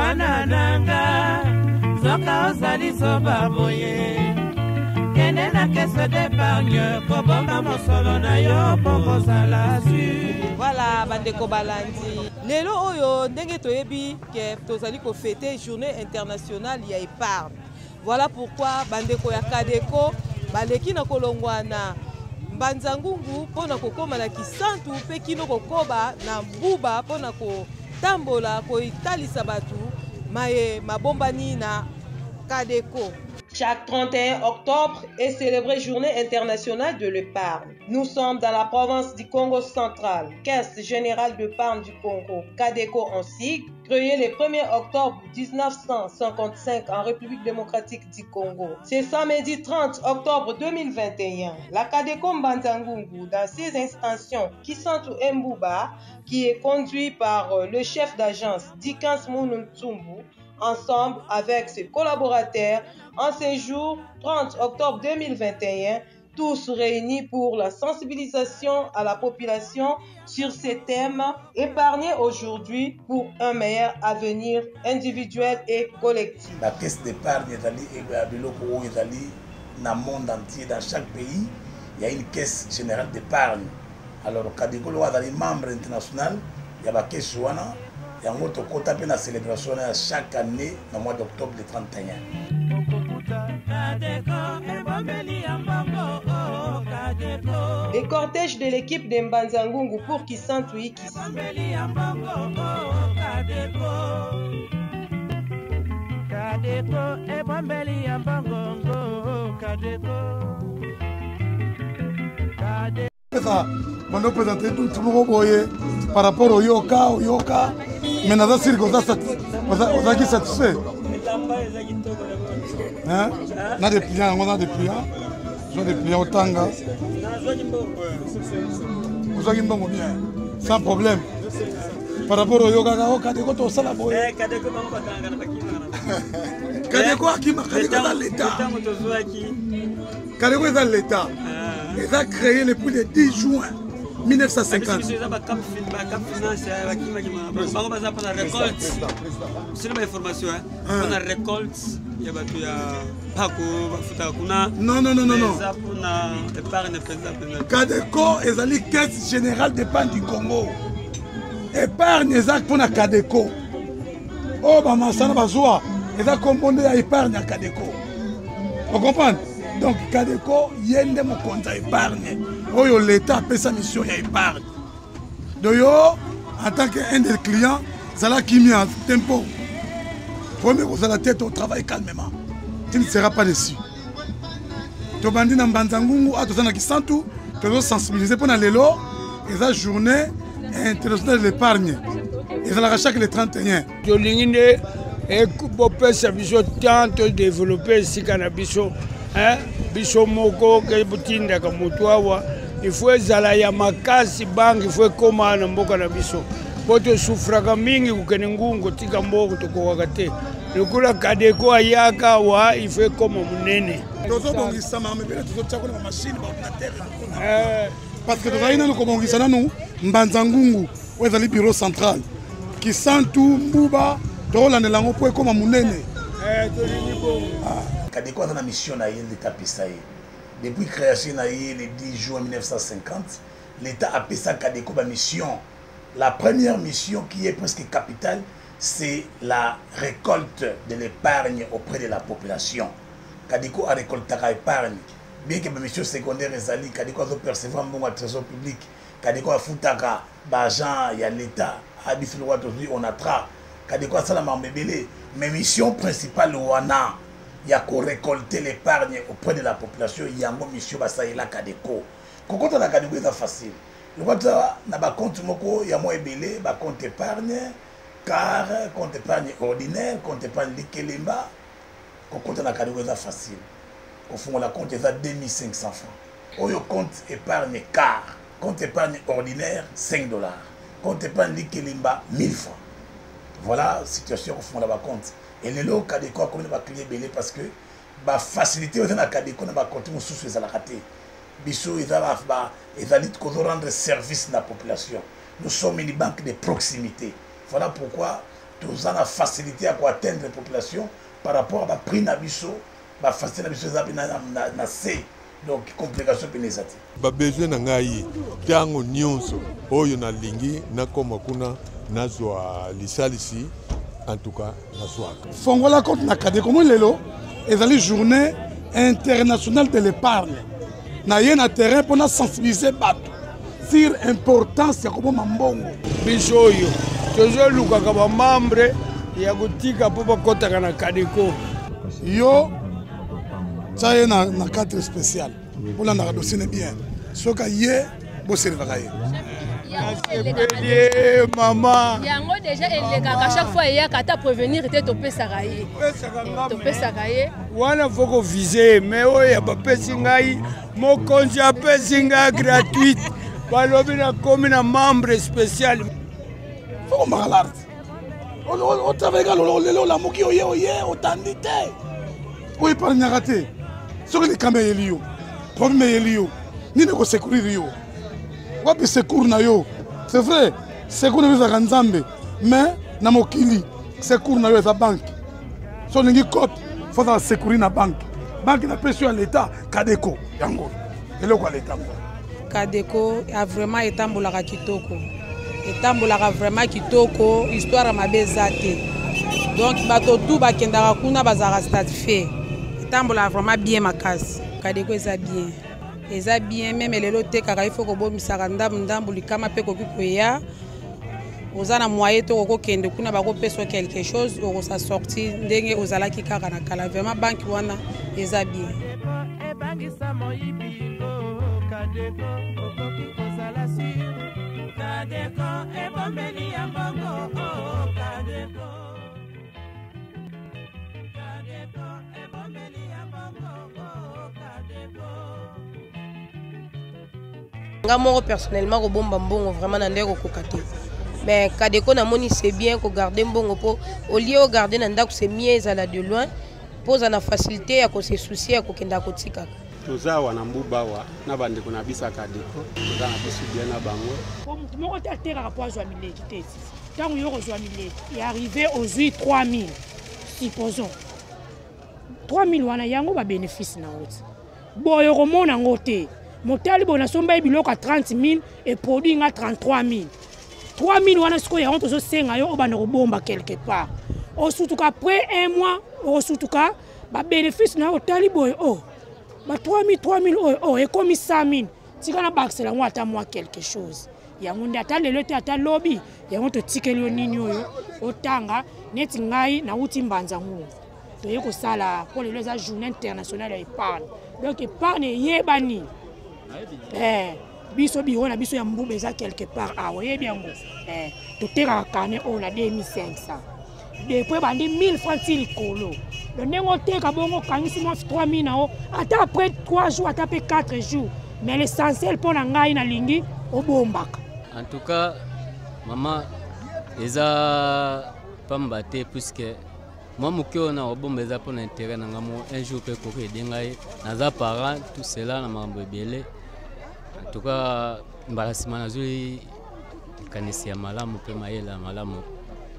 mwana nanga zoka ozali soba boye kende na caisse d'épargne kobomba mosolo na yo po kozala su. Voilà bandeko balandi lelo oyo ndenge toyebi ke tozali ko fêter journée internationale ya épargne. Voilà pourquoi bandeko ya Kadeko baleki na kolongwa na Mbanza Ngungu pona kokoma na Kisantu pe kino kokoba na Mbuba pona kotambola koitalisa batu maye mabombani na Kadeko. Chaque 31 octobre est célébrée Journée internationale de l'épargne. Nous sommes dans la province du Congo central. Caisse générale d'épargne du Congo, Kadeko en sigle, créée le 1er octobre 1955 en République démocratique du Congo. C'est samedi 30 octobre 2021. La Kadeko Mbanza Ngungu, dans ses extensions Kisantu Mbuba, qui est conduit par le chef d'agence Dikans Mununtsumbu, ensemble avec ses collaborateurs, en ce jour 30 octobre 2021, tous réunis pour la sensibilisation à la population sur ces thèmes épargnés aujourd'hui pour un meilleur avenir individuel et collectif. La caisse d'épargne est dans le monde entier, dans chaque pays, il y a une caisse générale d'épargne. Alors, quand il y a des membres internationaux, il y a la caisse Ouana. Il y a une célébration chaque année au mois d'octobre le 31. Les cortèges de l'équipe de Mbanza Ngungu pour Kisantu Ikisi. On a présenté tout le monde par rapport au Yoka. Mais dans la cirque, on a qui satisfait. On a des pliants, au Tanga. Vous avez bien, sans problème. Par rapport au Yoga, Kadeko, tout ça là. Kadeko est dans l'État. Kadeko est dans l'État. Il a créé le plus de 10 juin 1950. Non. Kadeko est la caisse générale d'épargne du Congo. Épargne exact pour la Kadeko. Oh, Bamasana Bazoua, il a composé à épargne à Kadeko. Vous comprenez? Donc, Kadeko, il y a un compte à épargne. L'État a fait sa mission à épargne. Donc, en tant qu'un des clients, ça l'a qui mis en tempo. Premier que vous avez la tête au travail calmement. Tu ne seras pas déçu. Tu vas dire dans Mbanza Ngungu, tu vas Kisantu, tu vas sensibiliser pour la journée internationale de l'épargne. Et ça la chaque le 31. Et pour service tant développer ici cannabis. Biso moko ke butinda ka mutwawa ifwe zala ya makasi bangi ifwe koma na mboka na biso boto sufraka mingi kukene ngungu tika mboko tokowakate lokula Kadeko ayaka wa ifwe koma munene tozo bongisa mama bela tozo tshako na machine ba ordinateur parce que tozaina ko bongisa nanu Mbanza Ngungu wezali bureau central Kisantu Mbuba tolanda lango po koma munene tolini bongo. Kadeko a une mission à l'État. Depuis la création le 10 juin 1950, l'État a appelé ça Kadeko ma mission. La première mission qui est presque capitale, c'est la récolte de l'épargne auprès de la population. Kadeko a récolté l'épargne. Bien que ma mission secondaire est allée, Kadeko a percevoir un bon trésor public. Kadeko a foutu l'argent, il y a l'État. A dit on a tra. Kadeko a ça la mambébélé. Mais mission principale, Ouana. Il y a qu'à récolter l'épargne auprès de la population. Il y a une mission qui est Kadeko. Quand on a Kadeko, c'est facile. Le compte il y a moins ébélé, compte épargne, car compte épargne ordinaire, compte épargne Likelemba. Quand on a Kadeko, c'est facile. Au fond, la compte est à 2500 francs. Au compte épargne car, compte épargne ordinaire, 5 $. Compte épargne Likelemba, 1000 francs. Voilà la situation au fond de la compte. Et les lots Kadeko a commis des clients parce que la facilité aux Kadeko n'a pas continué sous les ratés. Bissou, ils ont rendre service à la population. Nous sommes une banque de proximité. Voilà pourquoi Tous en a facilité à atteindre les populations par rapport à la prix Nabiso, la facilité Nabiso na C. Donc complication pénésati. Ba besoin na ngai tango nyonso oyo na lingi na koma kuna nazwa lisalisi en tout cas na swaka. Fongola compte na Kadeko mo lelo ezali journée internationale de l'épargne. Na ye na terrain pour sensibiliser bato sur importance ya ko mbongo. Biso oyo tozo luka ka ba membre ya kutika po bakota na Kadeko. Yo ça y est na cadre spécial. Pour la dossier bien. Ce que yé, vous servez. Maman. Yango déjà à chaque fois il y a qu'à prévenir était topé saraye. Topé saraye. Wana faut viser mais oya ba pesingai mo konji pesinga gratuite. Balobi na comme na membre spécial. Faut malade. On travaille là la moki oye otandité. Oui par nyarate. Ce que les caméras lio. Problème yelio. Ni ne ko secourir yo. Wapi secours na yo. C'est vrai, secours na yo Nzambe, mais na mokili secours na yo za banque. So ningi code faut ça secourir na banque. Banque na pression à l'état Kadeko yango. Eloko à l'état. Kadeko a vraiment etambolaka kitoko. Etambolaka vraiment kitoko, histoire mabezate. Donc bato tout bakendaka kuna bazara satisfait. Etambola vraiment bien makasi. Kadeko eza bien. Eza bien même lelo te kaka il faut ko bomisaka ndambu likama pe ko kuya. Ozana moyen to ko kende kuna bako peso quelque chose ko sa sorti ndenge ozala ki kaka na kala vraiment banque wana eza bien. Moi personnellement ko bomba mbongo vraiment na ndeko ko kate. Mais Kadeko na moni c'est bien ko garder mbongo po au lieu de garder na ndako c'est mieux à la de loin pose na facilité ya ko se soucier ko kenda ko tika. Toza wana mbuba wa na bandeko na bisa Kadeko toza na bisu bien na bango. Moko tatera rapport à mileti tesi. Tant yo ko joa mileti est arrivé aux 3000 supposons 3000 wana yango ba bénéfice na autre. Boyo ko mona ngote. Motali bona somba biloko à 30 000 et produit à 33 000. 3 000 wana siko ya honto zo senga yo obana robomba quelque part. O surtout après un mois, o surtout ka ba bénéfice na otali boy oh. Ba 3 000 oh et comme 100 000. Tika na baxela ngo ata moi quelque chose. Ya ngunde ata lelo te ata lobby, ya ngo to tikeli yo nini oyo otanga neti ngai na uti mbanza ngu. To yeko sala pour les journée internationale d'épargne. Donc épargne yebani. Biso biro na biso ya mbube eza quelque part awe bien ngo to tera kane on a 2500 depuis bandi 1000 francs til kolo le nengo teka bongo kangisi mo 3000 nao ata après 3 jours ata pe 4 jours mais l'essentiel pour na ngai na lingi obombaka. En tout cas maman eza pambate puisque moi mukio na obomba eza pour l'intérêt na ngamo un jour pe ko ke dengai naza parent tout cela na mambo ebele. En tout cas, embarrassement zui kanisi ya malamu pe mayela malamu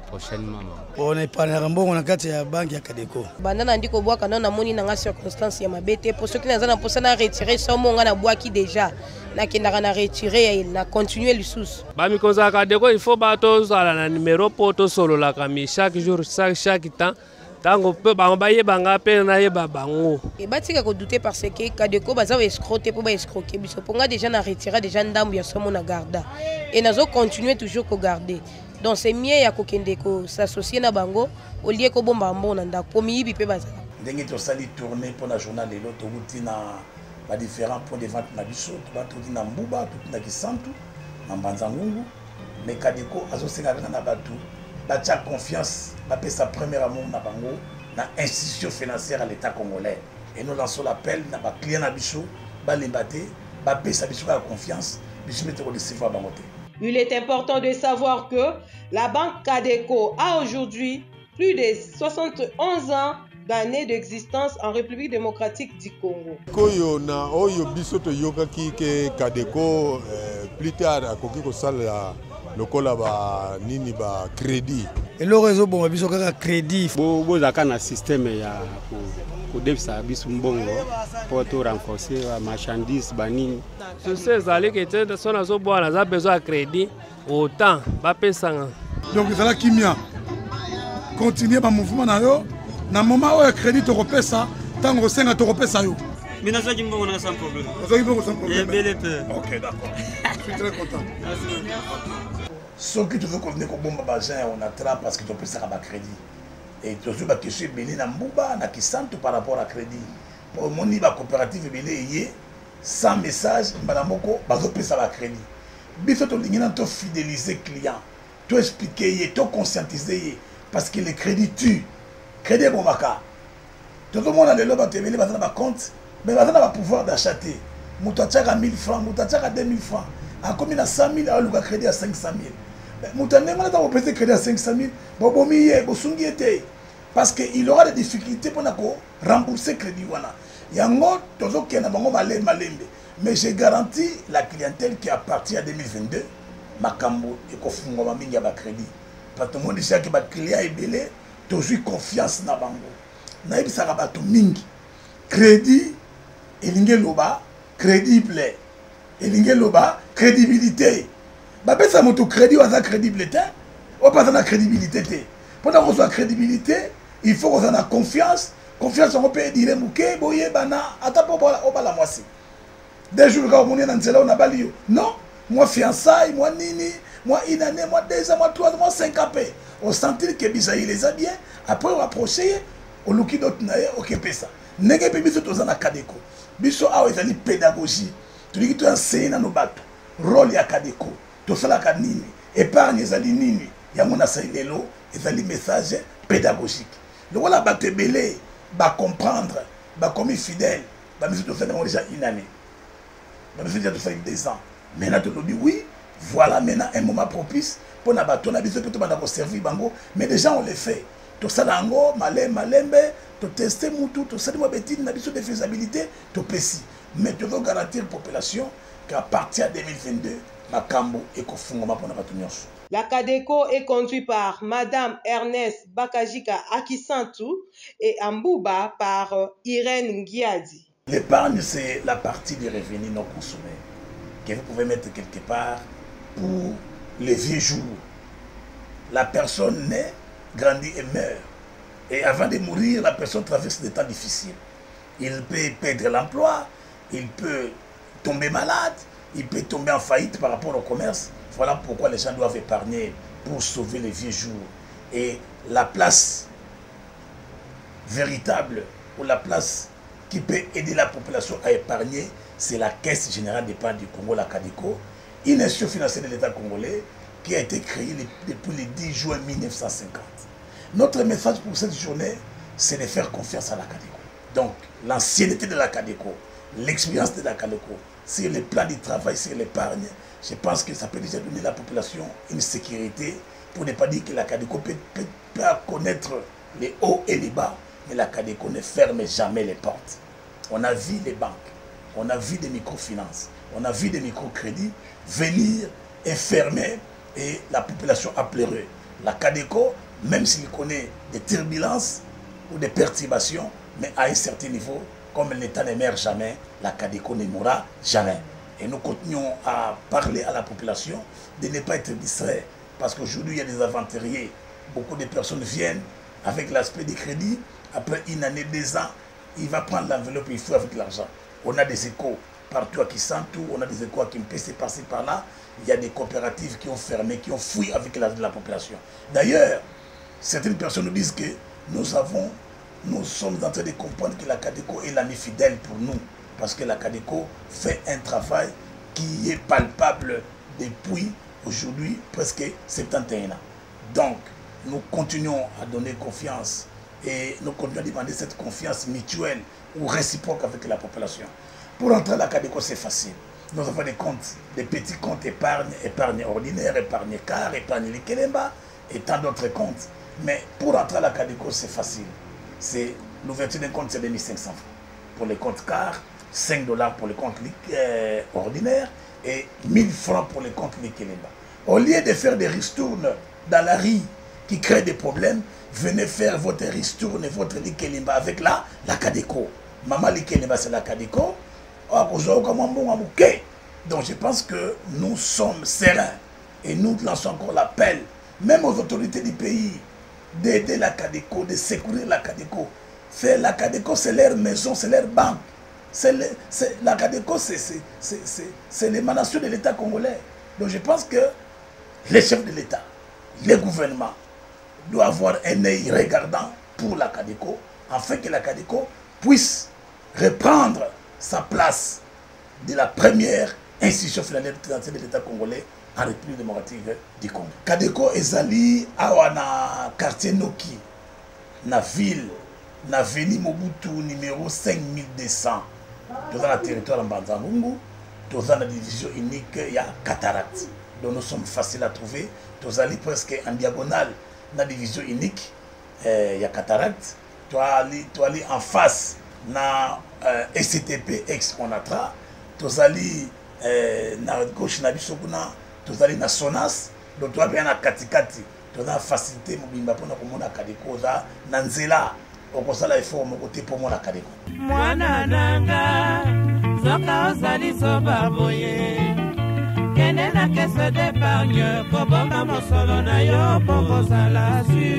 prochainement. On est pas na mbongo na kati ya banque ya Kadeko. Bandana ndiko bwaka na moni na nga circonstance ya mabete pour ceux qui nazana pour ça na retirer somo nga na bwaki déjà na kindaka na retirer na continuer le sous. Ba mi konza Kadeko il faut bato zala na numéro poto solo la kami chaque jour chaque temps. Tango pe baye banga pe na yeba bango. Et batika ko douter parce que Kadeko baza escroquer pour ba escroquer biso ponga déjà na retirer déjà ndambu ya somo na garda et nazo continuer toujours ko garder. Donc c'est mieux ya ko kende ko s'associer na bango au lieu ko bomba mbona ndako po miyibi pe baza. Ndenge to sali tourner pour la journal lelo to buti na ba différents points de vente na biso to ba to na mbuba to na kisantu na mbanza ngungu mais Kadeko azo senga na batu batia confiance, baper sa première amour na bango, na institution financière à l'État congolais. Et nous lançons l'appel na ba client na biso, ba lembaté, baper sa biso la confiance, biso mettre au recevoir bangoté. Il est important de savoir que la banque Kadeko a aujourd'hui plus de 71 ans d'années d'existence en République démocratique du Congo. Koyo na oyo biso to yoka ki ke Kadeko plus tard akoki ko sala lokola ba nini ba crédit eloko ezoboma biso kaka crédit bozalaka na systeme ya kodebisa biso mbongo mpo to renforcer marchandise banini susi ezali kete so nazobwana naza besoin ya crédit autant bapesanga donc ezala kimia continue bamouvement na yo na moment oyo crédit tokopesa ntango osenga tokopesa yo mais nazwaki mbongo nanga sans problème ozwaki mbongo sans problème ebele mpe ok d'accord je suis très content soki tozo konde kobomba bazin on attrape parce que topesaka bacrédit et tozwi bakestion ebele na mbuba na kisantu par rapport à crédit omoni bacoopérative ebele eye sans message mbala moko bazopesa bacrédit biso tolingi na tofidéliser client toexplike ye toconscientise ye parce que le crédit tue crédit ebombaka tozomona lelo bato ebele baza na bacompte mais baza na bapouvoir d'achat te moto atiaka 1000 francs moto atiaka 2000 francs akomi na 100 000 aoluka crédit à 500 000 moto ndenge wana ntango opesi crédit à 500 000 bobomi ye bosungi ye te parce que il aura des difficultés mpona korembourser crédit wana yango tozokenda bango malembe mais j'ai garanti la clientèle qui à partir de 2022 makambo ekofungwama mingi ya bacrédit parce que mondisaki baclient ebele tozwi confiance na bango nayebisaka bato mingi crédit elingi eloba crédible elingi eloba crédibilité bapesa moto crédit oyo aza crédible te oyo mpe aza na crédibilité te mpona kozwa crédibilité il faut kozala na confiance yango mpe edire moke boyebana ata mpo obala mwasi des jours kaka omoni na nzela oyo nabali yo non moi fiançaille moi nini moi une année moi 2 ans moi 3 ans moi 5 ans mpe osentir ke bisaïl eza bien après oapproche ye oluki dote na ye okepesa ndenge mpe biso toza na kadeko biso awa ezali pédagogie tolingi toenseigner nano bato rôle ya kadeko tosalaka nini épargne ezali nini yango nasali lelo ezali message pédagogique lokola bato ebele bacomprendre bakomi fidèle bamiso tosali yango déjà une année bamiso déjà tosali 2 ans maintenant tolobi oui voilà maintenant un moment propice mpona bato na biso mpe tobanda koservir bango mais déjà on le fait tosala yango malembe toteste mutu tosali mwa betini na biso de faisabilité topesi mais tozo garantir population qu'à partir de 2022 makambo ekofungama mpona bato nyonso. La Cadeco est conduite par Madame Ernest Bakajika Akisantu et Ambouba par Irène Ngiadi. L'épargne, c'est la partie des revenus non consommés que vous pouvez mettre quelque part pour les vieux jours. La personne naît, grandit et meurt. Et avant de mourir, la personne traverse des temps difficiles. Il peut perdre l'emploi, il peut tomber malade, il peut tomber en faillite par rapport au commerce. Voilà pourquoi les gens doivent épargner pour sauver les vieux jours. Et la place véritable ou la place qui peut aider la population à épargner, c'est la Caisse générale d'épargne du Congo, la Cadeco, une institution financière de l'État congolais qui a été créée depuis le 10 juin 1950. Notre message pour cette journée, c'est de faire confiance à la Cadeco. Donc, l'ancienneté de la Cadeco, l'expérience de la Cadeco, sur le plan du travail, sur l'épargne, je pense que ça peut déjà donner à la population une sécurité pour ne pas dire que la Cadeco peut pas connaître les hauts et les bas, mais la Cadeco ne ferme jamais les portes. On a vu les banques, on a vu des microfinances, on a vu des microcrédits venir et fermer et la population a pleuré. La Cadeco, même s'il connaît des turbulences ou des perturbations, mais à un certain niveau, comme l'État ne meurt jamais, la Cadeco ne mourra jamais. Et nous continuons à parler à la population de ne pas être distrait. Parce qu'aujourd'hui, il y a des aventuriers. Beaucoup de personnes viennent avec l'aspect du crédit. Après une année, 2 ans, il va prendre l'enveloppe et il faut avec l'argent. On a des échos partout à Kisantu, on a des échos à Kimpese, par-ci, par-là. Il y a des coopératives qui ont fermé, qui ont fui avec l'argent de la population. D'ailleurs, certaines personnes nous disent que nous sommes en train de comprendre que la Cadeco est l'ami fidèle pour nous. Parce que la Cadeco fait un travail qui est palpable depuis aujourd'hui presque 71 ans. Donc, nous continuons à donner confiance et nous continuons à demander cette confiance mutuelle ou réciproque avec la population. Pour entrer à la Cadeco, c'est facile. Nous avons des comptes, des petits comptes épargne, épargne ordinaire, épargne car, épargne Likelemba et tant d'autres comptes. Mais pour entrer à la Cadeco, c'est facile. C'est l'ouverture d'un compte, c'est 2500 francs. Pour les comptes car, 5 $ pour les comptes ordinaires et 1000 francs pour les comptes Likelemba. Au lieu de faire des ristournes dans la rue qui crée des problèmes, venez faire votre ristourne et votre likelimba avec la Cadeco. Maman likelimba c'est la Cadeco. Donc je pense que nous sommes sereins et nous lançons encore l'appel, même aux autorités du pays, d'aider la Cadeco, de secourir la Cadeco. La Cadeco, c'est leur maison, c'est leur banque. La Cadeco, c'est l'émanation de l'État congolais. Donc je pense que les chefs de l'État, les gouvernements, doivent avoir un œil regardant pour la Cadeco, afin que la Cadeco puisse reprendre sa place de la première institution financière de l'État congolais en République démocratique du Congo. Cadeco ezali awa na quartier Noki, na ville, na avenue Mobutu numéro 5200. Dans le territoire de Mbanzangungu, dans la division unique, il y a Cataracte. Donc nous sommes faciles à trouver. Nous allons presque en diagonale dans la division unique, il y a Cataracte. Tu aller en face na SCTP ex-Onatra. Tu aller na gauche na Bisokuna. Tu aller na Sonas. Donc tu vas bien à Katikati. Tu as facilité mobimba pour nous na Cadeco na Nzela. Okosala effort mon côté pour moi la Cadeco. Mwana nanga zoka ozali soba boye kende na caisse d'épargne kobonga mosolo na yo mpo kozala su